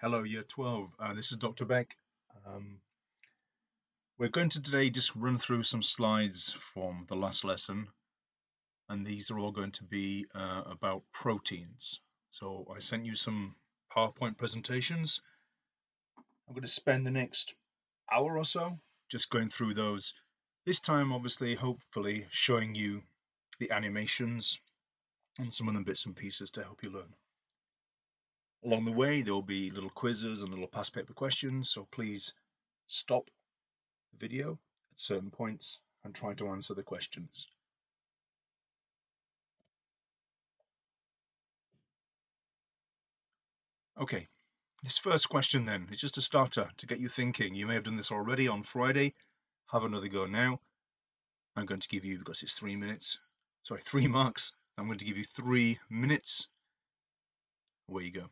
Hello, Year 12. This is Dr. Beck. Um, we're going to today just run through some slides from the last lesson, and these are all going to be about proteins. So I sent you some PowerPoint presentations. I'm going to spend the next hour or so just going through those. This time, obviously, hopefully, showing you the animations and some of the bits and pieces to help you learn. Along the way, there will be little quizzes and little past paper questions, so please stop video at certain points and try to answer the questions. Okay, this first question then is just a starter to get you thinking. You may have done this already on Friday. Have another go now. I'm going to give you, because it's 3 minutes, sorry, 3 marks. I'm going to give you 3 minutes. Away you go.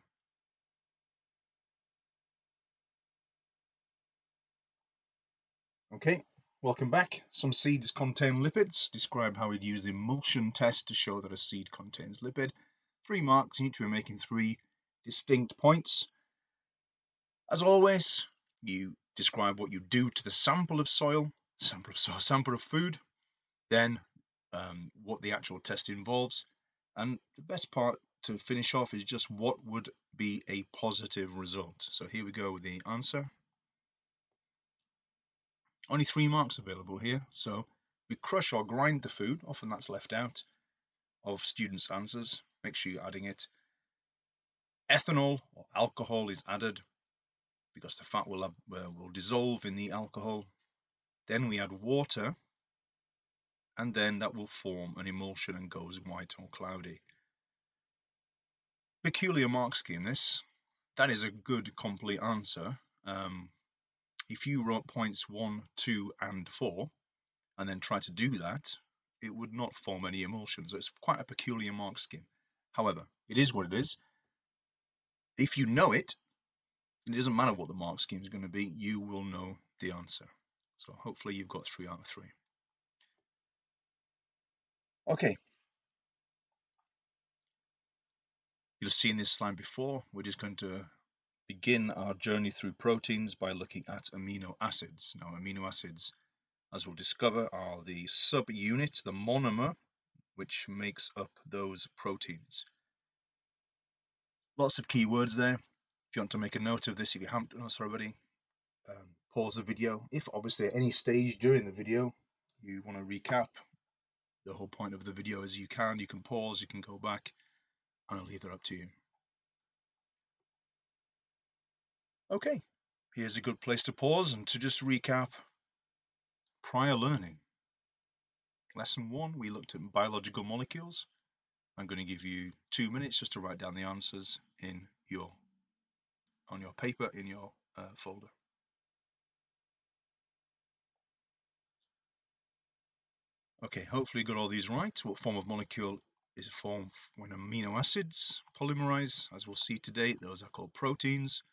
Okay, welcome back. Some seeds contain lipids. Describe how we'd use the emulsion test to show that a seed contains lipid. 3 marks. You need to be making 3 distinct points. As always, you describe what you do to the sample of soil, sample of food, then what the actual test involves, and the best part to finish off is just what would be a positive result. So here we go with the answer. Only 3 marks available here, so we crush or grind the food, often that's left out of students' answers, make sure you're adding it. Ethanol or alcohol is added because the fat will dissolve in the alcohol. Then we add water, and then that will form an emulsion and goes white or cloudy. Peculiar mark scheme this. That is a good complete answer. If you wrote points 1, 2, and 4, and then try to do that, it would not form any emulsion. So it's quite a peculiar mark scheme. However, it is what it is. If you know it, it doesn't matter what the mark scheme is going to be, you will know the answer. So hopefully you've got 3 out of 3. Okay. You've seen this slide before. We're just going to begin our journey through proteins by looking at amino acids. Now, amino acids, as we'll discover, are the subunit, the monomer, which makes up those proteins. Lots of keywords there. If you want to make a note of this, if you haven't done this already, pause the video. If obviously at any stage during the video you want to recap the whole point of the video as you can pause, you can go back, and I'll leave that up to you. Okay, here's a good place to pause and to just recap prior learning. Lesson 1, we looked at biological molecules. I'm going to give you 2 minutes just to write down the answers on your paper in your folder. Okay, hopefully you got all these right. What form of molecule is formed when amino acids polymerize? As we'll see today, those are called proteins.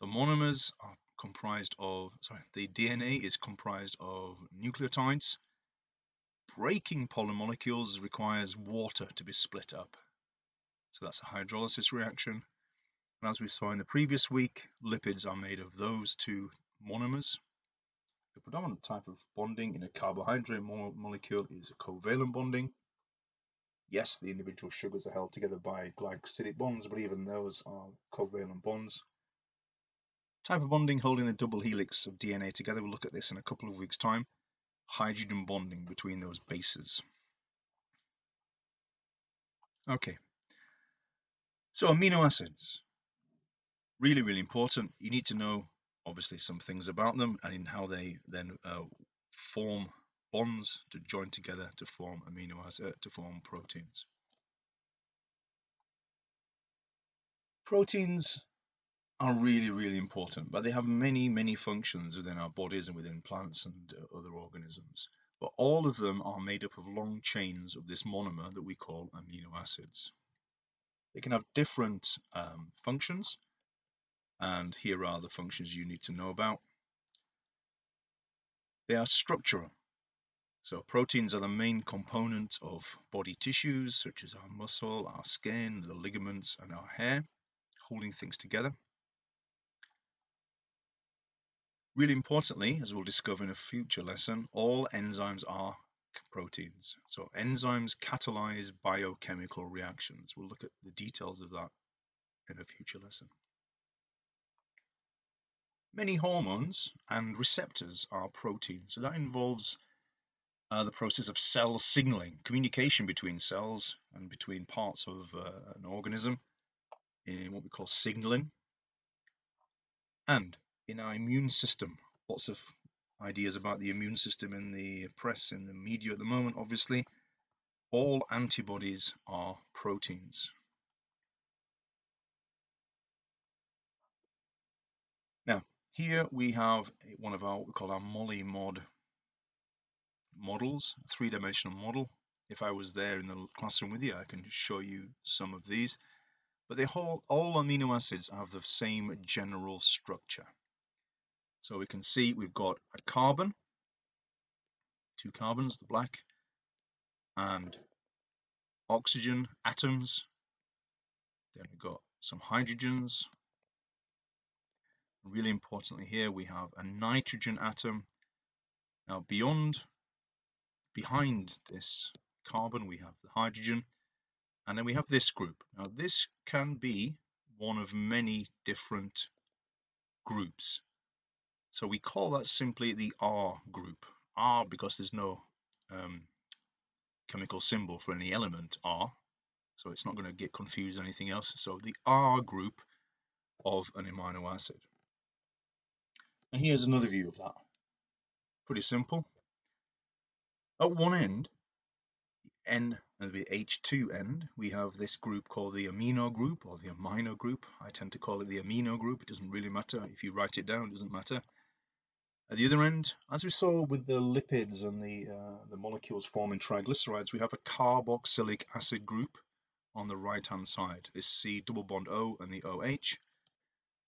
The monomers are comprised of, the DNA is comprised of nucleotides. Breaking polymolecules requires water to be split up. So that's a hydrolysis reaction. And as we saw in the previous week, lipids are made of those 2 monomers. The predominant type of bonding in a carbohydrate molecule is covalent bonding. Yes, the individual sugars are held together by glycosidic bonds, but even those are covalent bonds. Type of bonding holding the double helix of DNA together, we'll look at this in a couple of weeks' time. Hydrogen bonding between those bases. Okay, so amino acids, really, really important. You need to know, obviously, some things about them and in how they then form bonds to join together to form amino acids, to form proteins. Proteins are really, really important, but they have many, many functions within our bodies and within plants and other organisms. But all of them are made up of long chains of this monomer that we call amino acids. They can have different functions, and here are the functions you need to know about. They are structural. So proteins are the main component of body tissues, such as our muscle, our skin, the ligaments, and our hair, holding things together. Really importantly, as we'll discover in a future lesson, all enzymes are proteins. So enzymes catalyze biochemical reactions. We'll look at the details of that in a future lesson. Many hormones and receptors are proteins. So that involves the process of cell signaling, communication between cells and between parts of an organism in what we call signaling. And in our immune system, lots of ideas about the immune system in the press, in the media at the moment, obviously. All antibodies are proteins. Now, here we have one of our what we call our molymod models, a three-dimensional model. If I was there in the classroom with you, I can show you some of these. But they all amino acids have the same general structure. So we can see we've got a carbon, two carbons, the black, and oxygen atoms. Then we've got some hydrogens. Really importantly here, we have a nitrogen atom. Now behind this carbon, we have the hydrogen, and then we have this group. Now this can be one of many different groups. So we call that simply the R group. R because there's no chemical symbol for any element R, so it's not going to get confused with anything else. So the R group of an amino acid. And here's another view of that. Pretty simple. At one end, N and the H2 end, we have this group called the amino group or the amino group. I tend to call it the amino group. It doesn't really matter. If you write it down, it doesn't matter. At the other end, as we saw with the lipids and the molecules forming triglycerides, we have a carboxylic acid group on the right-hand side. This C double bond O and the OH.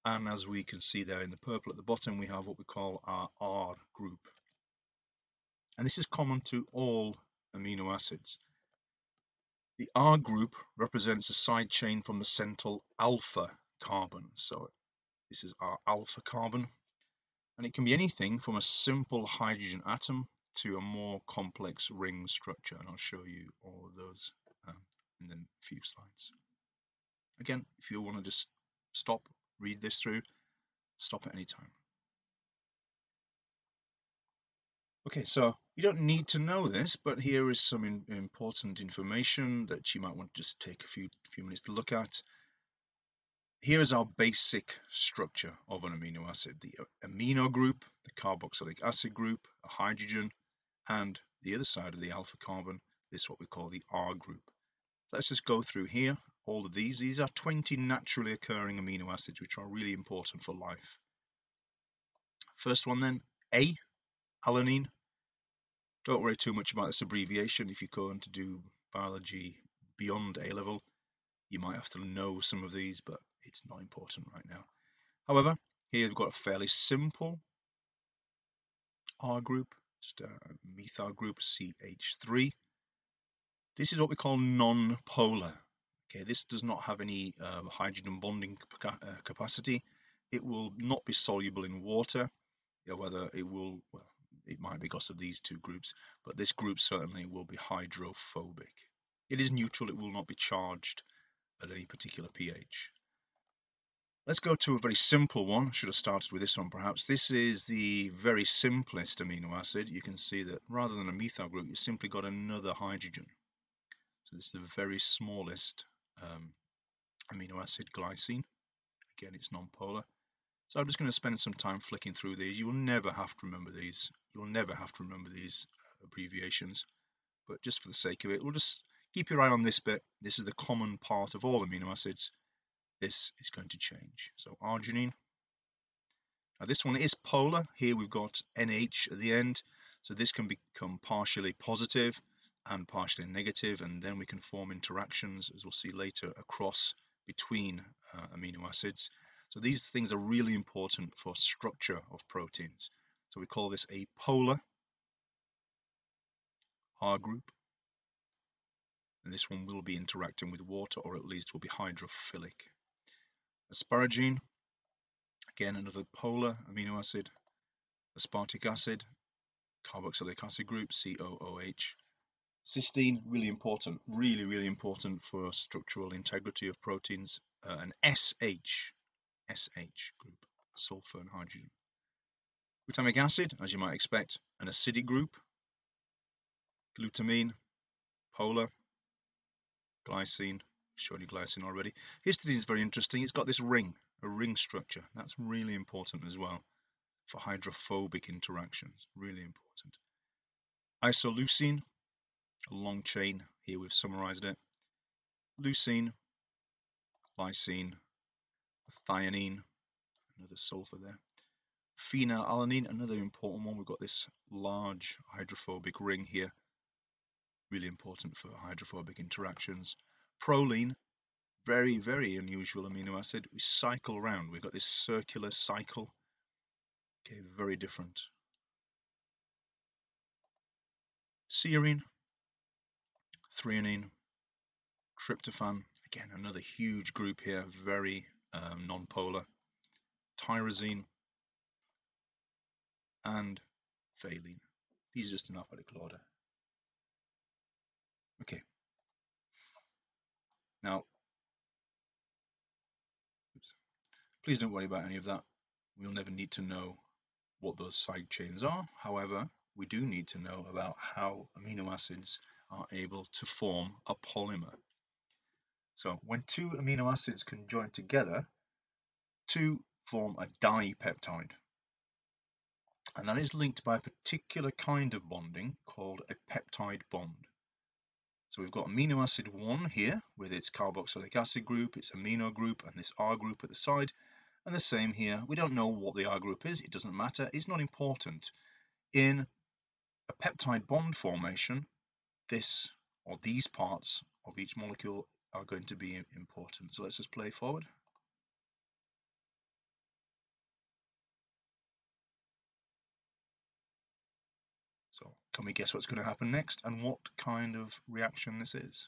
And as we can see there in the purple at the bottom, we have what we call our R group. And this is common to all amino acids. The R group represents a side chain from the central alpha carbon. So this is our alpha carbon. And it can be anything from a simple hydrogen atom to a more complex ring structure. And I'll show you all of those in a few slides. Again, if you want to just stop, read this through, stop at any time. Okay, so you don't need to know this, but here is some important information that you might want to just take a few minutes to look at. Here is our basic structure of an amino acid: the amino group, the carboxylic acid group, a hydrogen, and the other side of the alpha carbon, this is what we call the R group. So let's just go through here all of these. These are 20 naturally occurring amino acids which are really important for life. First one then, A, alanine. Don't worry too much about this abbreviation. If you're going to do biology beyond A level, you might have to know some of these, but it's not important right now. However, here we've got a fairly simple R group, just a methyl group, CH3. This is what we call non-polar. Okay, this does not have any hydrogen bonding capacity. It will not be soluble in water. Whether it will, well, it might be because of these two groups, but this group certainly will be hydrophobic. It is neutral. It will not be charged at any particular pH. Let's go to a very simple one. I should have started with this one perhaps. This is the very simplest amino acid. You can see that rather than a methyl group, you've simply got another hydrogen. So this is the very smallest amino acid, glycine. Again, it's non-polar. So I'm just going to spend some time flicking through these. You will never have to remember these. You will never have to remember these abbreviations. But just for the sake of it, we'll just keep your eye on this bit. This is the common part of all amino acids. This is going to change. So arginine. Now this one is polar. Here we've got NH at the end. So this can become partially positive and partially negative, and then we can form interactions, as we'll see later, across between amino acids. So these things are really important for structure of proteins. So we call this a polar R group. And this one will be interacting with water, or at least will be hydrophilic. Asparagine, again another polar amino acid. aspartic acid, carboxylic acid group, COOH. Cysteine, really important, really important for structural integrity of proteins. An SH group, sulfur and hydrogen. Glutamic acid, as you might expect, an acidic group. Glutamine, polar. Glycine, showed you glycine already. Histidine is very interesting. It's got this ring, a ring structure. That's really important as well for hydrophobic interactions. Really important. Isoleucine, a long chain. Here we've summarized it. Leucine, lysine, thionine, another sulfur there. Phenylalanine, another important one. We've got this large hydrophobic ring here. Really important for hydrophobic interactions. Proline, very unusual amino acid. We cycle around. We've got this circular cycle. Okay, very different. Serine, threonine, tryptophan. Again, another huge group here, very non-polar. Tyrosine and valine. These are just in alphabetical order. Okay. Now, please don't worry about any of that. We'll never need to know what those side chains are. However, we do need to know about how amino acids are able to form a polymer. So when two amino acids can join together to form a dipeptide, and that is linked by a particular kind of bonding called a peptide bond. So we've got amino acid 1 here with its carboxylic acid group, its amino group, and this R group at the side. And the same here. We don't know what the R group is. It doesn't matter. It's not important. In a peptide bond formation, this or these parts of each molecule are going to be important. So let's just play forward. So can we guess what's going to happen next and what kind of reaction this is?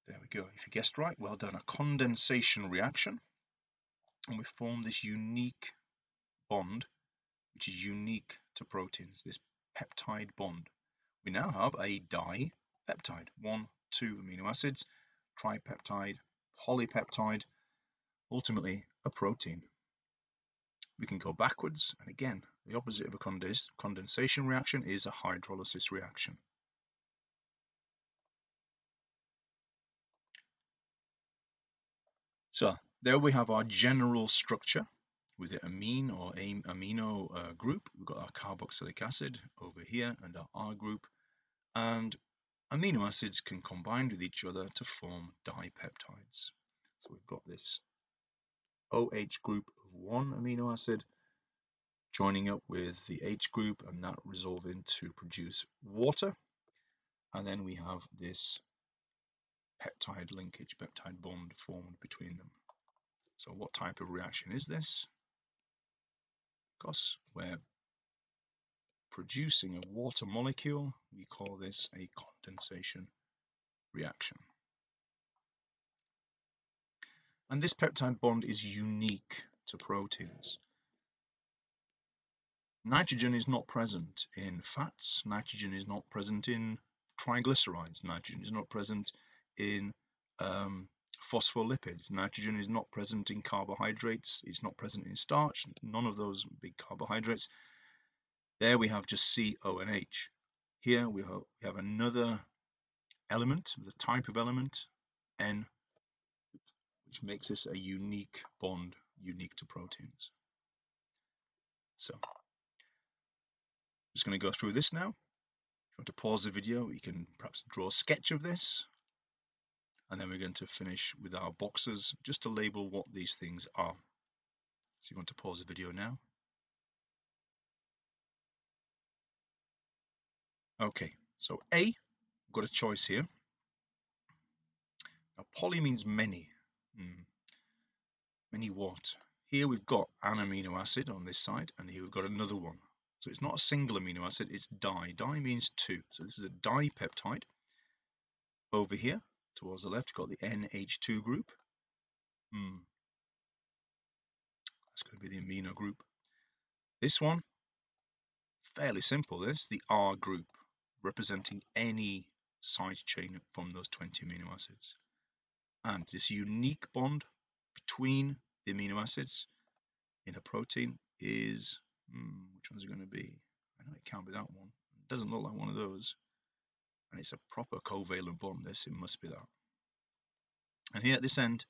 There we go. If you guessed right, well done. A condensation reaction. And we form this unique bond, which is unique to proteins, this peptide bond. We now have a dipeptide, 1, 2 amino acids, tripeptide, polypeptide, ultimately a protein. We can go backwards, and again, the opposite of a condensation reaction is a hydrolysis reaction. So there we have our general structure with the amine or amino group. We've got our carboxylic acid over here and our R group, and amino acids can combine with each other to form dipeptides. So we've got this OH group of 1 amino acid joining up with the H group, and that resolving to produce water. And then we have this peptide linkage, peptide bond formed between them. So what type of reaction is this? Because we're producing a water molecule, we call this a condensation reaction. And this peptide bond is unique to proteins. Nitrogen is not present in fats, nitrogen is not present in triglycerides, nitrogen is not present in phospholipids, nitrogen is not present in carbohydrates, it's not present in starch, none of those big carbohydrates. There we have just C, O, and H. Here we have another element, the type of element, N, which makes this a unique bond, unique to proteins. So, just going to go through this now. If you want to pause the video, you can perhaps draw a sketch of this. And then we're going to finish with our boxes just to label what these things are. So you want to pause the video now. Okay, so A, we've got a choice here. Now poly means many. Many what? Here we've got an amino acid on this side, and here we've got another one. So it's not a single amino acid, it's di. Di means 2. So this is a dipeptide over here. Towards the left, you've got the NH2 group. That's going to be the amino group. This one, fairly simple. This, the R group, representing any side chain from those 20 amino acids. And this unique bond between the amino acids in a protein is, which one's it going to be? I know it can't be that one. It doesn't look like one of those. And it's a proper covalent bond, this, it must be that. And here at this end,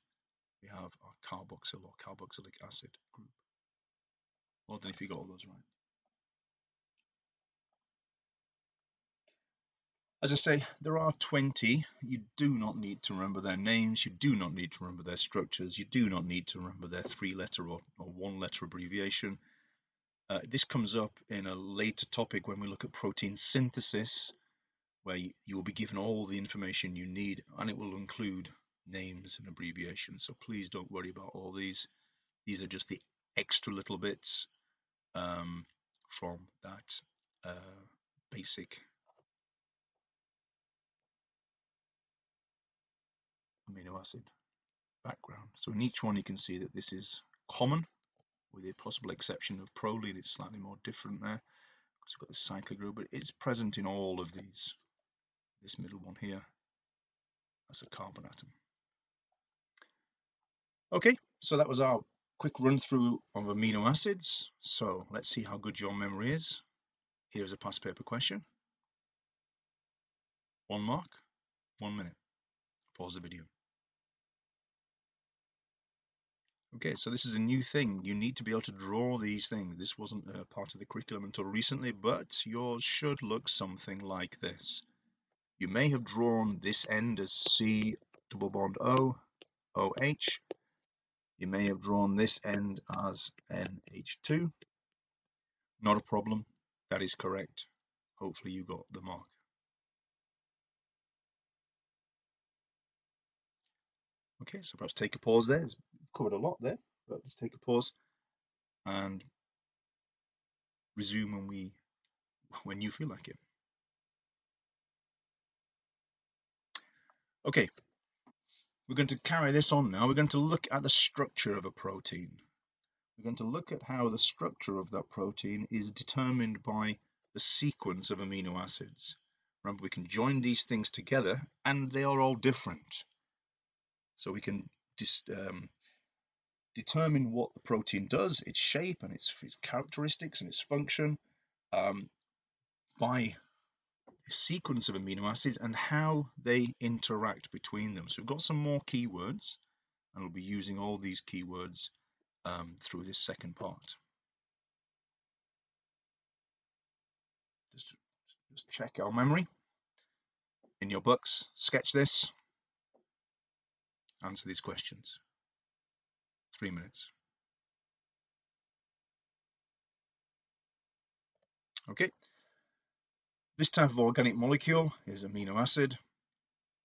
we have our carboxyl or carboxylic acid group. Well done if you got all those right. As I say, there are 20. You do not need to remember their names. You do not need to remember their structures. You do not need to remember their 3-letter or 1-letter abbreviation. This comes up in a later topic when we look at protein synthesis, where you will be given all the information you need, and it will include names and abbreviations. So please don't worry about all these. These are just the extra little bits from that basic amino acid background. So in each one you can see that this is common, with the possible exception of proline. It's slightly more different there because we've got the cyclic group, but it's present in all of these. This middle one here, that's a carbon atom. Okay, so that was our quick run through of amino acids. So let's see how good your memory is. Here's a past paper question. 1 mark, 1 minute. Pause the video. Okay, so this is a new thing. You need to be able to draw these things. This wasn't a part of the curriculum until recently, but yours should look something like this. You may have drawn this end as C double bond O, OH. You may have drawn this end as NH2. Not a problem. That is correct. Hopefully you got the mark. Okay, so perhaps take a pause there. We've covered a lot there, but let's take a pause and resume when you feel like it. Okay, we're going to carry this on now. We're going to look at the structure of a protein. We're going to look at how the structure of that protein is determined by the sequence of amino acids. Remember, we can join these things together and they are all different. So we can determine what the protein does, its shape and its characteristics and its function by the sequence of amino acids and how they interact between them. So we've got some more keywords, and we'll be using all these keywords through this second part. Just check our memory. In your books, sketch this, answer these questions. 3 minutes. Okay. This type of organic molecule is amino acid,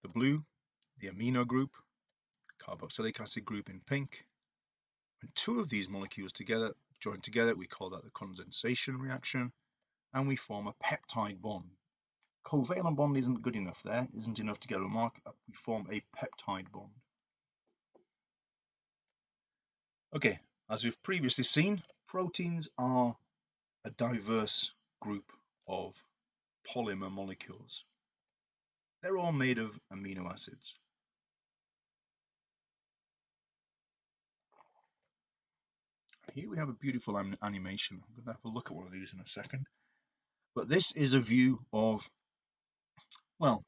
the blue, the amino group, carboxylic acid group in pink. When 2 of these molecules join together, we call that the condensation reaction, and we form a peptide bond. Covalent bond isn't good enough there, isn't enough to get a mark. We form a peptide bond. Okay, as we've previously seen, proteins are a diverse group of polymer molecules. They're all made of amino acids. Here we have a beautiful animation. I'm going to have a look at one of these in a second. But this is a view of, well,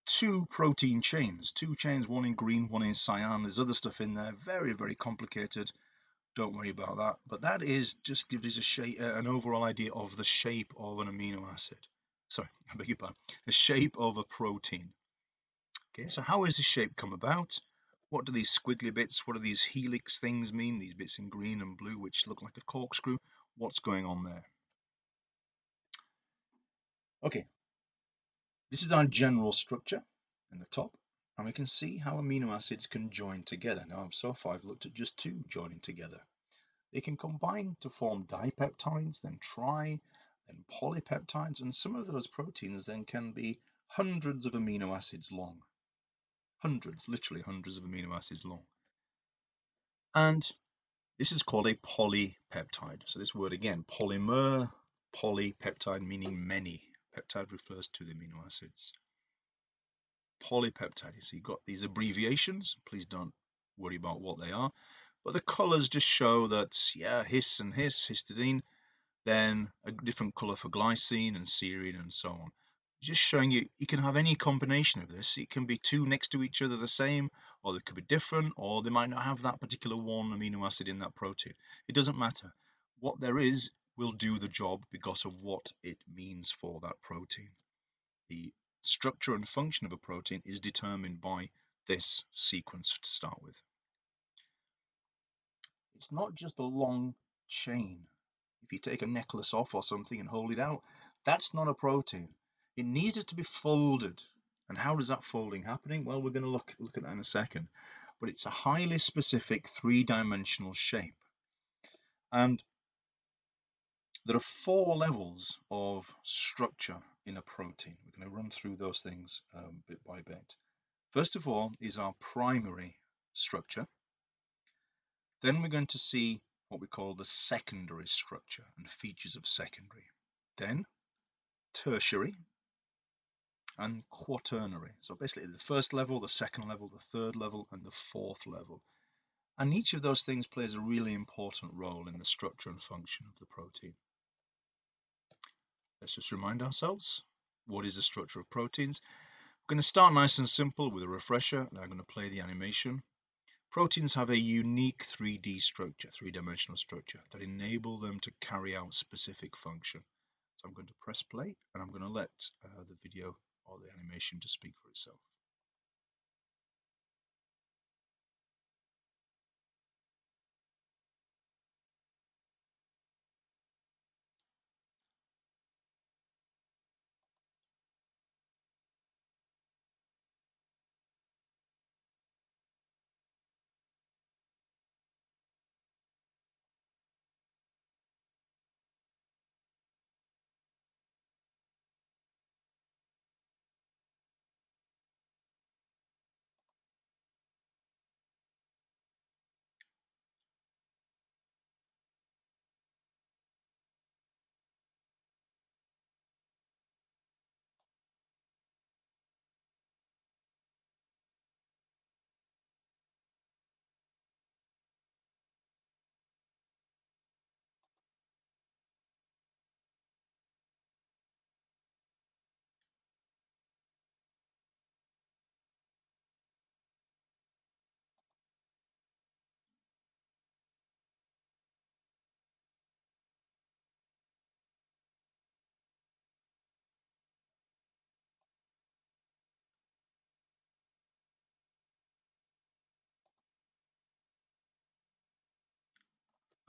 2 protein chains. 2 chains, one in green, one in cyan. There's other stuff in there, very, very complicated. Don't worry about that. But that is just gives us an overall idea of the shape of an amino acid. Sorry, I beg your pardon. The shape of a protein. Okay, so how has this shape come about? What do these squiggly bits, what do these helix things mean? These bits in green and blue, which look like a corkscrew. What's going on there? Okay, this is our general structure in the top, and we can see how amino acids can join together. Now, so far I've looked at just 2 joining together. They can combine to form dipeptides, then then polypeptides, and some of those proteins then can be hundreds of amino acids long. hundreds, literally hundreds of amino acids long. And this is called a polypeptide. So this word again, polymer, polypeptide meaning many. Peptide refers to the amino acids. Polypeptide, so you've got these abbreviations. Please don't worry about what they are. But the colors just show that, yeah, his and his, histidine, then a different color for glycine and serine and so on. Just showing you can have any combination of this. It can be two next to each other the same, or they could be different, or they might not have that particular one amino acid in that protein. It doesn't matter. What there is will do the job because of what it means for that protein. The structure and function of a protein is determined by this sequence to start with. It's not just a long chain. If you take a necklace off or something and hold it out, that's not a protein. It needs it to be folded. And how does that folding happening? Well, we're going to look at that in a second. But it's a highly specific three-dimensional shape. And there are 4 levels of structure in a protein. We're going to run through those things bit by bit. First of all is our primary structure. Then we're going to see what we call the secondary structure and features of secondary. Then tertiary and quaternary. So basically the first level, the second level, the third level, and the fourth level. And each of those things plays a really important role in the structure and function of the protein. Let's just remind ourselves, what is the structure of proteins? We're going to start nice and simple with a refresher, and I'm going to play the animation. Proteins have a unique 3D structure, three-dimensional structure, that enable them to carry out specific function. So I'm going to press play, and I'm going to let the video or the animation to speak for itself.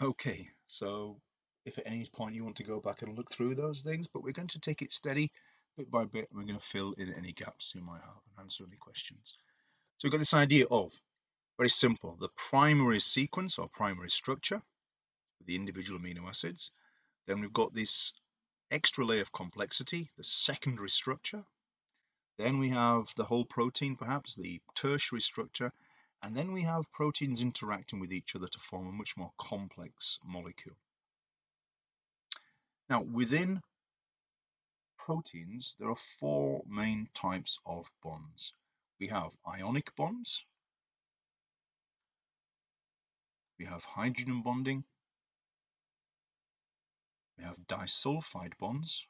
Okay, so if at any point you want to go back and look through those things, but we're going to take it steady, bit by bit, and we're going to fill in any gaps you might have and answer any questions. So we've got this idea of, very simple, the primary sequence or primary structure, the individual amino acids. Then we've got this extra layer of complexity, the secondary structure. Then we have the whole protein, perhaps, the tertiary structure. And then we have proteins interacting with each other to form a much more complex molecule. Now, within proteins, there are 4 main types of bonds. We have ionic bonds, we have hydrogen bonding, we have disulfide bonds,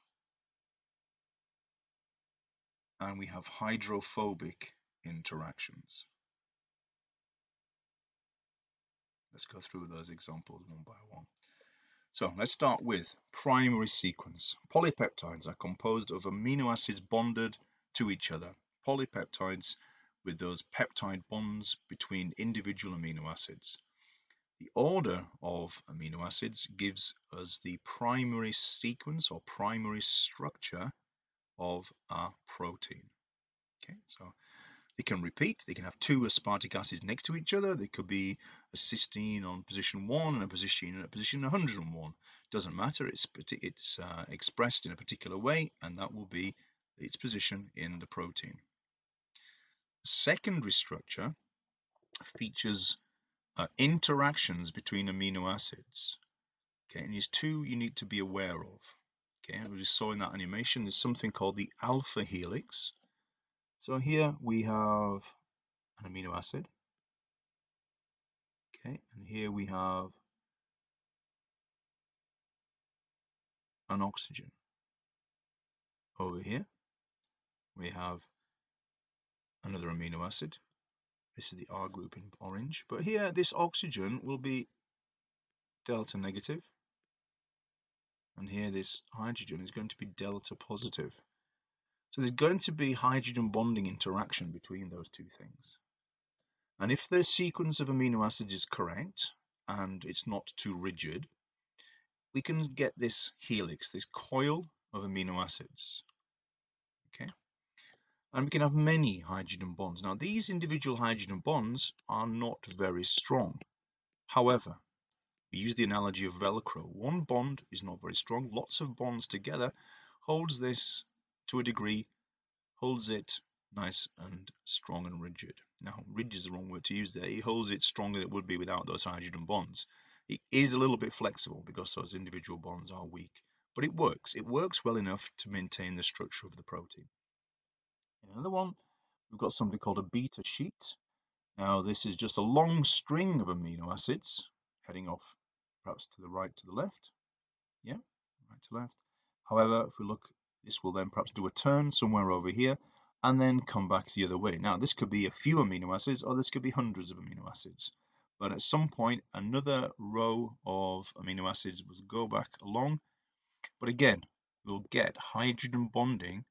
and we have hydrophobic interactions. Let's go through those examples one by one. So let's start with primary sequence. Polypeptides are composed of amino acids bonded to each other. Polypeptides with those peptide bonds between individual amino acids. The order of amino acids gives us the primary sequence or primary structure of a protein. Okay, so they can repeat. They can have 2 aspartic acids next to each other. They could be a cysteine on position 1 and a position at position 101. Doesn't matter. It's expressed in a particular way, and that will be its position in the protein. secondary structure features interactions between amino acids. Okay, and there's two you need to be aware of. Okay, and we just saw in that animation there's something called the alpha helix. So here we have an amino acid. Okay, and here we have an oxygen. Over here we have another amino acid. This is the R group in orange, but here this oxygen will be delta negative, and here this hydrogen is going to be delta positive. So there's going to be hydrogen bonding interaction between those two things. And if the sequence of amino acids is correct and it's not too rigid, we can get this helix, this coil of amino acids. Okay, and we can have many hydrogen bonds. Now these individual hydrogen bonds are not very strong. However, we use the analogy of Velcro. One bond is not very strong. Lots of bonds together holds this to a degree, holds it nice and strong and rigid. Now, rigid is the wrong word to use there. It holds it stronger than it would be without those hydrogen bonds. It is a little bit flexible because those individual bonds are weak, but it works. It works well enough to maintain the structure of the protein. In another one, we've got something called a beta sheet. Now, this is just a long string of amino acids heading off perhaps to the right to the left. Yeah, right to left. However, if we look, this will then perhaps do a turn somewhere over here and then come back the other way. Now, this could be a few amino acids or this could be hundreds of amino acids. But at some point, another row of amino acids will go back along. But again, we'll get hydrogen bonding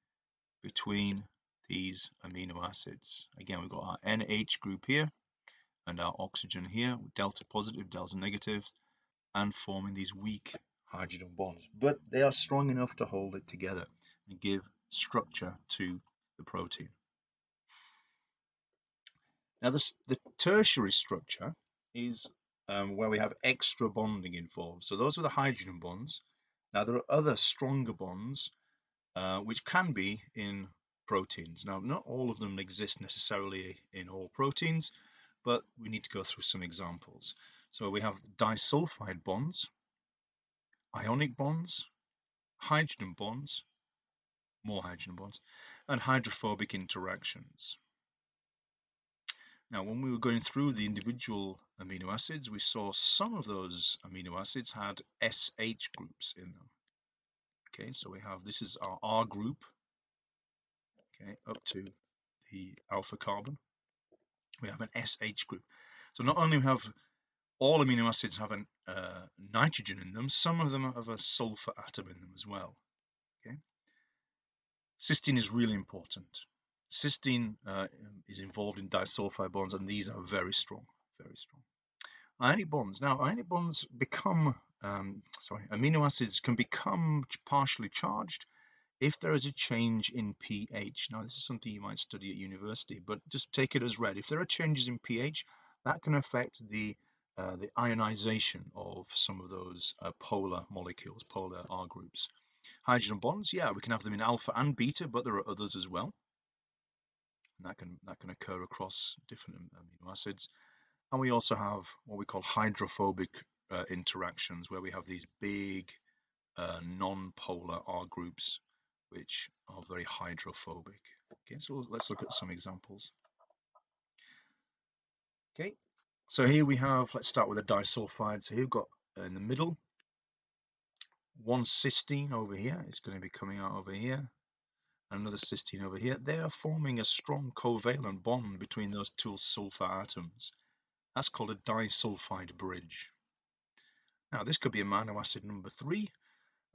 between these amino acids. Again, we've got our NH group here and our oxygen here, delta positive, delta negative, and forming these weak hydrogen bonds. But they are strong enough to hold it together and give structure to the protein. Now, the tertiary structure is where we have extra bonding involved. So those are the hydrogen bonds. Now, there are other stronger bonds which can be in proteins. Now, not all of them exist necessarily in all proteins, but we need to go through some examples. So we have disulfide bonds, ionic bonds, hydrogen bonds, more hydrogen bonds, and hydrophobic interactions. Now, when we were going through the individual amino acids, we saw some of those amino acids had SH groups in them. Okay, so we have, this is our R group, okay, up to the alpha carbon. We have an SH group. So not only have all amino acids have a nitrogen in them, some of them have a sulfur atom in them as well. Okay, cysteine is really important. Cysteine is involved in disulfide bonds, and these are very strong, very strong. Ionic bonds. Now, ionic bonds become, amino acids can become partially charged if there is a change in pH. Now, this is something you might study at university, but just take it as read. If there are changes in pH, that can affect the ionization of some of those polar molecules, polar R groups. Hydrogen bonds, yeah, we can have them in alpha and beta, but there are others as well. And that can occur across different amino acids. And we also have what we call hydrophobic interactions, where we have these big non-polar R groups, which are very hydrophobic. Okay, so let's look at some examples. Okay, so here we have, let's start with a disulfide. So here we've got in the middle, one cysteine over here. It's going to be coming out over here. Another cysteine over here. They are forming a strong covalent bond between those two sulfur atoms. That's called a disulfide bridge. Now, this could be amino acid number 3,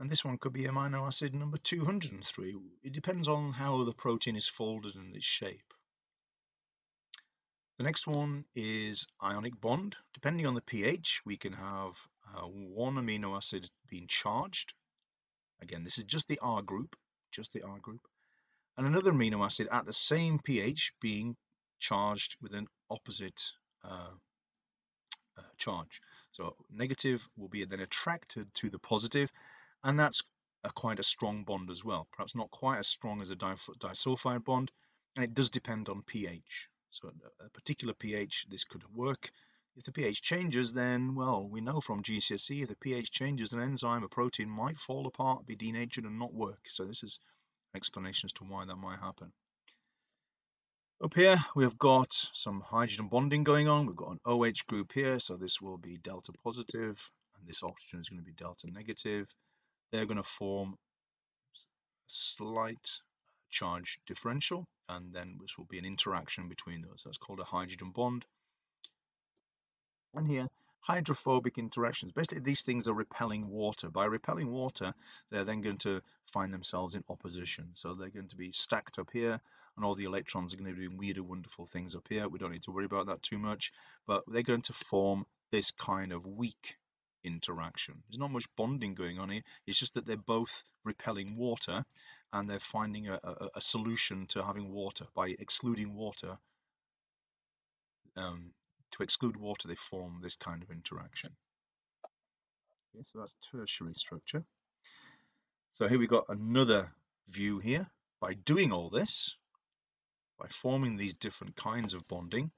and this one could be amino acid number 203. It depends on how the protein is folded and its shape. The next one is ionic bond. Depending on the pH, we can have one amino acid being charged. Again, this is just the R group, and another amino acid at the same pH being charged with an opposite charge. So negative will be then attracted to the positive, and that's quite a strong bond as well. Perhaps not quite as strong as a disulfide bond, and it does depend on pH. So at a particular pH, this could work. If the pH changes, then, well, we know from GCSE, if the pH changes, an enzyme, a protein might fall apart, be denatured, and not work. So this is an explanation as to why that might happen. Up here, we've got some hydrogen bonding going on. We've got an OH group here, so this will be delta positive, and this oxygen is going to be delta negative. They're going to form a slight charge differential, and then this will be an interaction between those. That's called a hydrogen bond. And here, hydrophobic interactions. Basically, these things are repelling water. By repelling water, they're then going to find themselves in opposition. So they're going to be stacked up here, and all the electrons are going to be doing weird and wonderful things up here. We don't need to worry about that too much, but they're going to form this kind of weak interaction. There's not much bonding going on here. It's just that they're both repelling water, and they're finding a solution to having water. By excluding water, to exclude water, they form this kind of interaction. Okay, so that's tertiary structure. So here we got another view here. By doing all this, by forming these different kinds of bonding,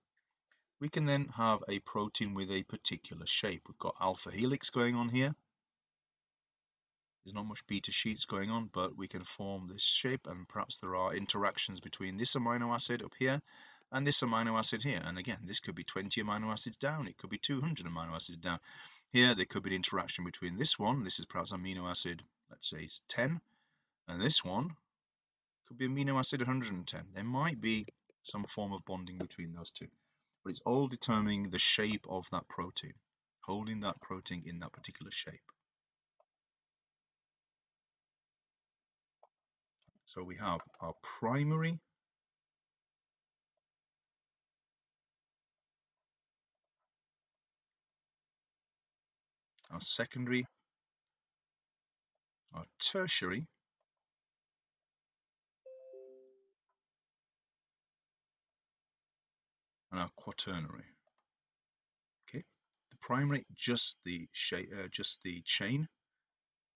we can then have a protein with a particular shape. We've got alpha helix going on here. There's not much beta sheets going on, but we can form this shape, and perhaps there are interactions between this amino acid up here and this amino acid here. And again, this could be 20 amino acids down, it could be 200 amino acids down. Here, there could be an interaction between this one, this is perhaps amino acid, let's say 10, and this one could be amino acid 110. There might be some form of bonding between those two, but it's all determining the shape of that protein, holding that protein in that particular shape. So we have our primary, our secondary, our tertiary, and our quaternary. Okay, the primary, just the shape, just the chain.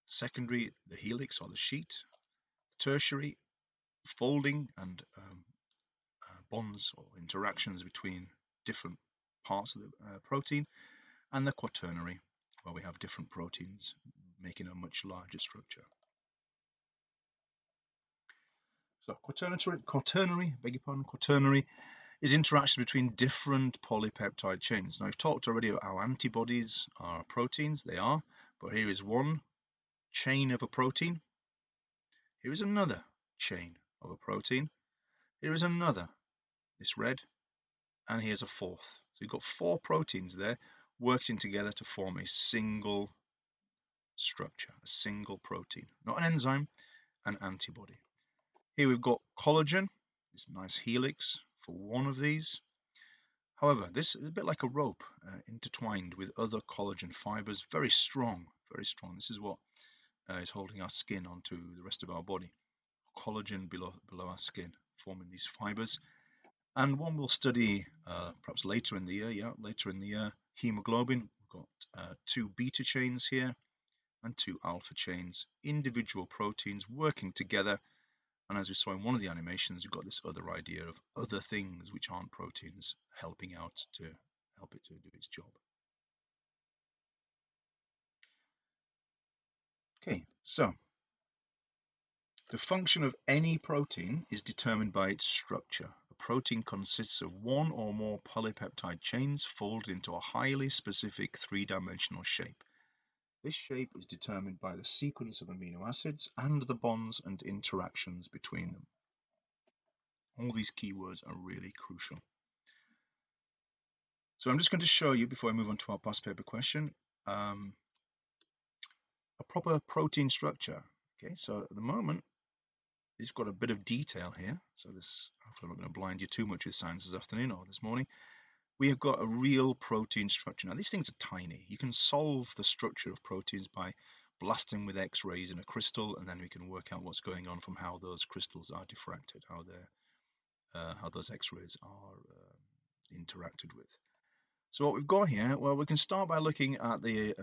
Secondary, the helix or the sheet. Tertiary, folding and bonds or interactions between different parts of the protein, and the quaternary, where we have different proteins making a much larger structure. So quaternary, beg your pardon, quaternary is interaction between different polypeptide chains. Now, I've talked already about how antibodies are proteins, they are, but here is one chain of a protein. Here is another chain of a protein. Here is another, this red, and here's a fourth. So you've got 4 proteins there working together to form a single structure, a single protein, not an enzyme, an antibody. Here we've got collagen, this nice helix for one of these. However, this is a bit like a rope intertwined with other collagen fibers, very strong, very strong. This is what is holding our skin onto the rest of our body. Collagen below our skin, forming these fibers. And one we'll study perhaps later in the year, later in the year, hemoglobin. We've got 2 beta chains here and 2 alpha chains, individual proteins working together. And as we saw in one of the animations, you've got this other idea of other things which aren't proteins helping out to help it to do its job. Okay, so the function of any protein is determined by its structure. A protein consists of one or more polypeptide chains folded into a highly specific 3-dimensional shape. This shape is determined by the sequence of amino acids and the bonds and interactions between them. All these keywords are really crucial. So I'm just going to show you, before I move on to our past paper question, a proper protein structure. Okay, so at the moment, it's got a bit of detail here. So this, hopefully I'm not going to blind you too much with science this afternoon or this morning. We have got a real protein structure. Now these things are tiny. You can solve the structure of proteins by blasting with X-rays in a crystal, and then we can work out what's going on from how those crystals are diffracted, how those X-rays are interacted with. So what we've got here, well, we can start by looking at the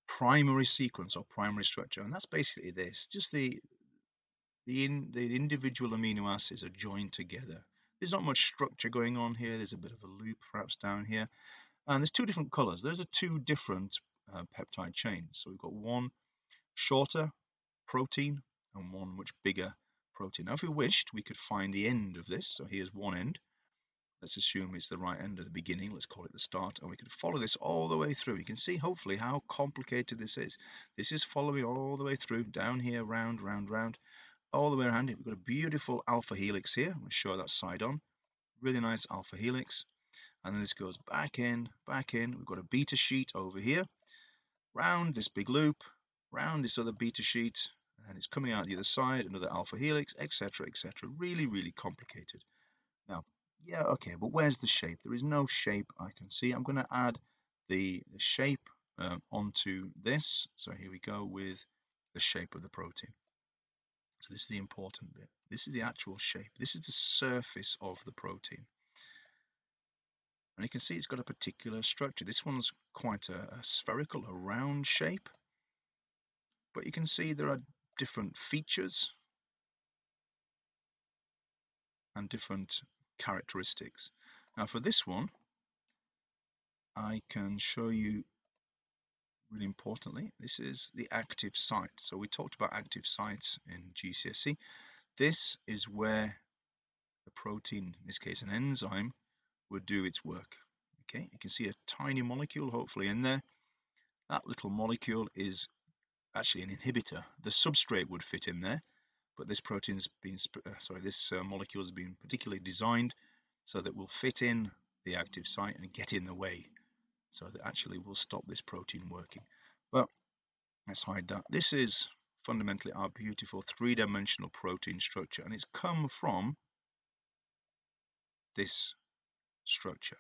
primary sequence or primary structure, and that's basically this, just the the individual amino acids are joined together. There's not much structure going on here. There's a bit of a loop perhaps down here. And there's two different colors. Those are two different peptide chains. So we've got one shorter protein and one much bigger protein. Now, if we wished, we could find the end of this. So here's one end. Let's assume it's the right end of the beginning. Let's call it the start. And we could follow this all the way through. You can see, hopefully, how complicated this is. This is following all the way through, down here, round, round, round, all the way around it. We've got a beautiful alpha helix here. I'm going to show that side on. Really nice alpha helix. And then this goes back in, back in. We've got a beta sheet over here, round this big loop, round this other beta sheet, and it's coming out the other side, another alpha helix, etc., etc. Really, really complicated. Now, yeah, okay, but where's the shape? There is no shape I can see. I'm going to add the shape onto this. So here we go with the shape of the protein. So this is the important bit. This is the actual shape. This is the surface of the protein. And you can see it's got a particular structure. This one's quite a spherical, a round shape. But you can see there are different features and different characteristics. Now for this one, I can show you really importantly, this is the active site. So we talked about active sites in GCSE. This is where the protein, in this case an enzyme, would do its work. Okay, you can see a tiny molecule hopefully in there. That little molecule is actually an inhibitor. The substrate would fit in there, but this protein's been, this molecule has been particularly designed so that it will fit in the active site and get in the way, so that actually will stop this protein working. But let's hide that. This is fundamentally our beautiful three-dimensional protein structure, and it's come from this structure.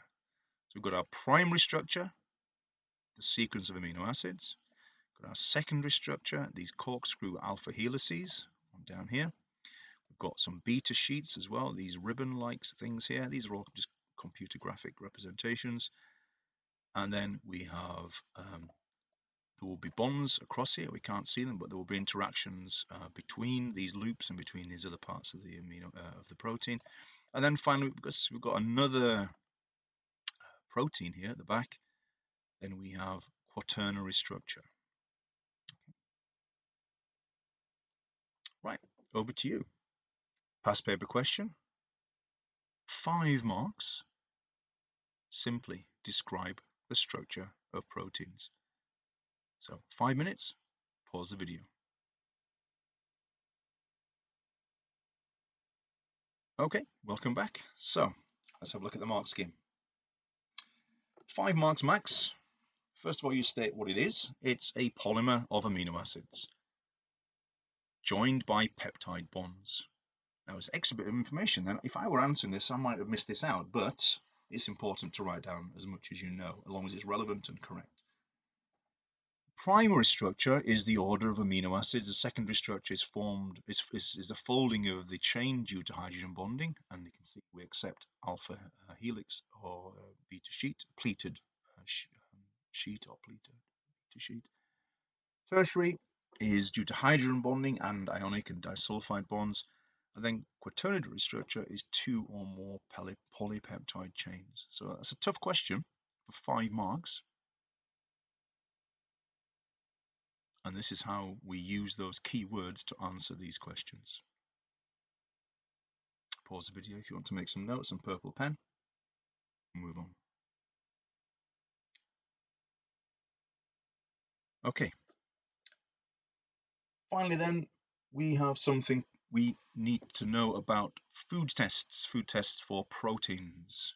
So we've got our primary structure, the sequence of amino acids. We've got our secondary structure, these corkscrew alpha helices down here. We've got some beta sheets as well, these ribbon-like things here. These are all just computer graphic representations. And then we have there will be bonds across here. We can't see them, but there will be interactions between these loops and between these other parts of the amino of the protein. And then finally, because we've got another protein here at the back, then we have quaternary structure. Right, over to you. Past paper question. 5 marks. Simply describe the structure of proteins. So 5 minutes, pause the video. Okay, welcome back. So let's have a look at the mark scheme. 5 marks max. First of all, you state what it is. It's a polymer of amino acids joined by peptide bonds. Now, it's an extra bit of information. Then, if I were answering this, I might have missed this out, but it's important to write down as much as you know, as long as it's relevant and correct. Primary structure is the order of amino acids. The secondary structure is the folding of the chain due to hydrogen bonding, and you can see we accept alpha helix or beta sheet, pleated sheet or pleated beta sheet. Tertiary is due to hydrogen bonding and ionic and disulfide bonds. And then quaternary structure is 2 or more polypeptide chains. So that's a tough question for 5 marks. And this is how we use those key words to answer these questions. Pause the video if you want to make some notes and purple pen. Move on. Okay. Finally then, we have something we need to know about food tests for proteins.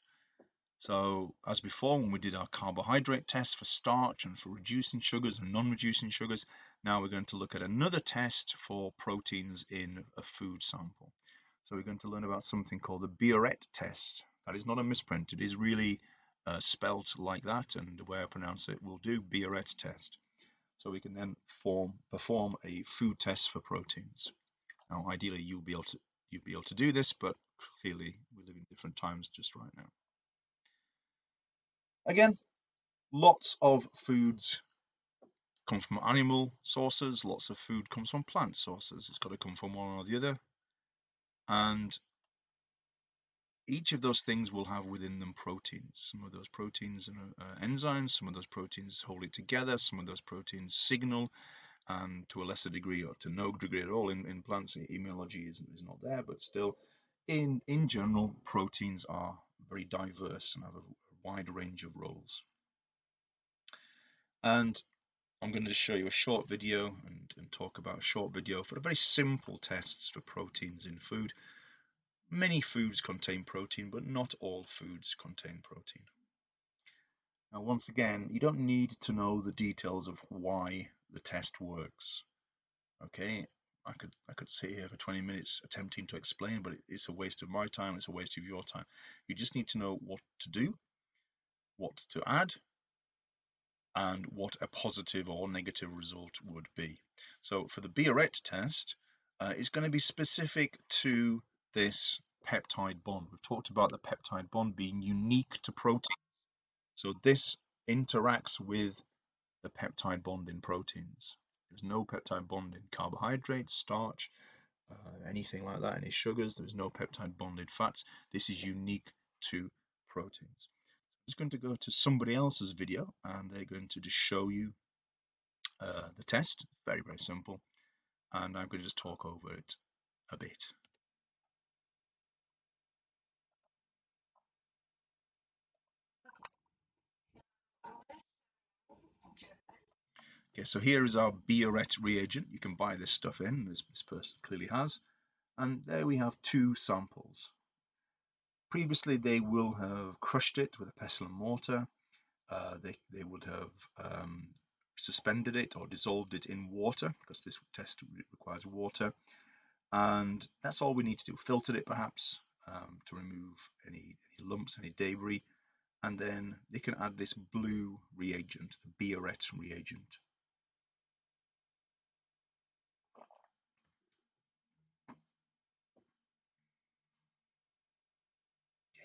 So as before, when we did our carbohydrate test for starch and for reducing sugars and non-reducing sugars, now we're going to look at another test for proteins in a food sample. So we're going to learn about something called the Biuret test. That is not a misprint. It is really spelt like that, and the way I pronounce it will do, Biuret test. So we can then perform a food test for proteins. Now, ideally, you'll be able to do this, but clearly we live in different times just right now. Again, lots of foods come from animal sources, lots of food comes from plant sources. It's got to come from one or the other. and each of those things will have within them proteins. Some of those proteins are enzymes, some of those proteins hold it together, some of those proteins signal, and to a lesser degree or to no degree at all in plants, immunology is not there, but still, in general, proteins are very diverse and have a wide range of roles. And I'm going to just show you a short video and talk about a short video for very simple tests for proteins in food. Many foods contain protein, but not all foods contain protein. Now, once again, you don't need to know the details of why the test works. Okay, I could sit here for 20 minutes attempting to explain, but it's a waste of my time, it's a waste of your time. You just need to know what to do, what to add, and what a positive or negative result would be. So for the Biuret test, it's going to be specific to this peptide bond. We've talked about the peptide bond being unique to protein. So this interacts with the peptide bond in proteins. There's no peptide bond in carbohydrates, starch, anything like that, any sugars. There's no peptide bond in fats. This is unique to proteins. I'm just going to go to somebody else's video and they're going to just show you the test. Very, very simple. And I'm going to just talk over it a bit. Okay, so here is our Biuret reagent. You can buy this stuff in, this person clearly has. And there we have two samples. Previously, they will have crushed it with a pestle and mortar. They would have suspended it or dissolved it in water, because this test requires water. And that's all we need to do. Filtered it perhaps to remove any lumps, any debris. And then they can add this blue reagent, the Biuret reagent.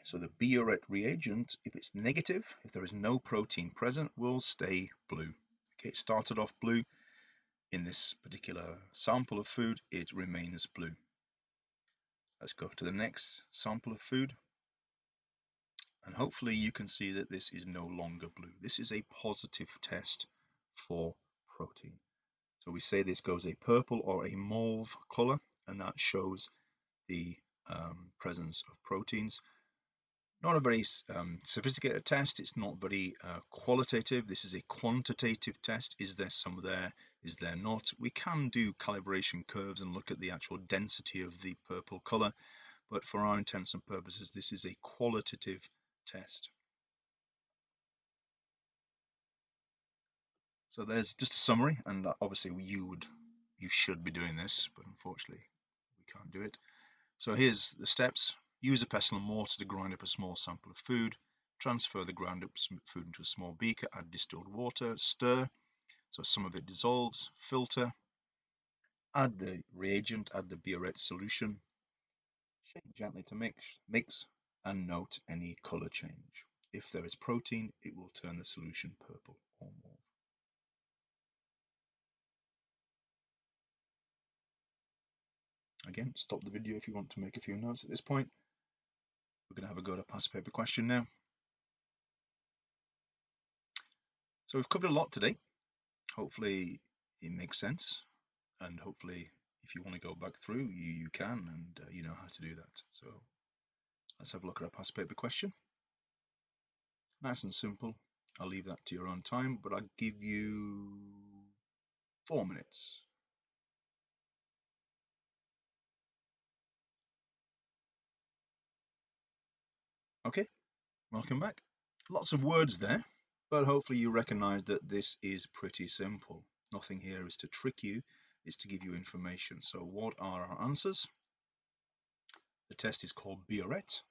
So the Biuret reagent, if it's negative, if there is no protein present, will stay blue. Okay, it started off blue. In this particular sample of food, it remains blue. Let's go to the next sample of food. And hopefully you can see that this is no longer blue. This is a positive test for protein. So we say this goes a purple or a mauve color, and that shows the presence of proteins. Not a very sophisticated test. It's not very qualitative. This is a quantitative test. Is there some there? Is there not? We can do calibration curves and look at the actual density of the purple color, but for our intents and purposes, this is a qualitative test. So there's just a summary, and obviously you should be doing this, but unfortunately we can't do it. So here's the steps. Use a pestle and mortar to grind up a small sample of food. Transfer the ground up food into a small beaker, add distilled water, stir so some of it dissolves, filter, add the reagent, add the Biuret solution, shake gently to mix, and note any color change. If there is protein, it will turn the solution purple or mauve. Again, stop the video if you want to make a few notes at this point. We're going to have a go at a past paper question now. So we've covered a lot today. Hopefully it makes sense, and hopefully if you want to go back through, you can, and you know how to do that. So let's have a look at our past paper question. Nice and simple. I'll leave that to your own time, but I'll give you 4 minutes. Okay, welcome back. Lots of words there, but hopefully you recognize that this is pretty simple. Nothing here is to trick you, it's to give you information. So what are our answers? The test is called Biuret.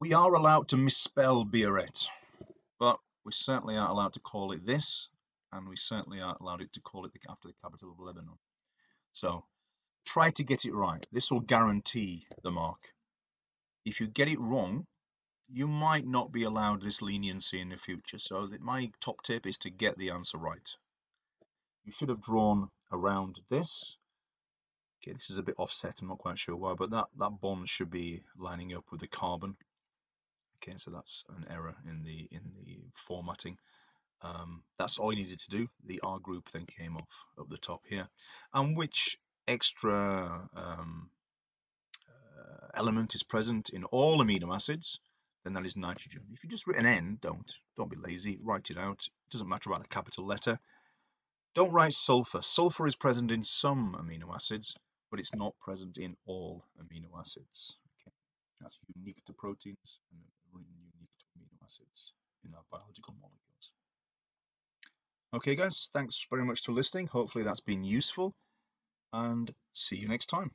We are allowed to misspell Biuret, but we certainly aren't allowed to call it this, and we certainly aren't allowed to call it after the capital of Lebanon. So try to get it right. This will guarantee the mark. If you get it wrong, you might not be allowed this leniency in the future. So my top tip is to get the answer right. You should have drawn around this Okay, this is a bit offset, I'm not quite sure why, but that bond should be lining up with the carbon. Okay, so that's an error in the formatting. That's all you needed to do. The R group then came off up the top here. And which extra element is present in all amino acids? Then that is nitrogen. If you just written N, don't be lazy, write it out. It doesn't matter about the capital letter. Don't write sulfur. Sulfur is present in some amino acids, but it's not present in all amino acids. Okay, that's unique to proteins and really unique to amino acids in our biological molecules. Okay, guys, thanks very much for listening. Hopefully that's been useful, and see you next time.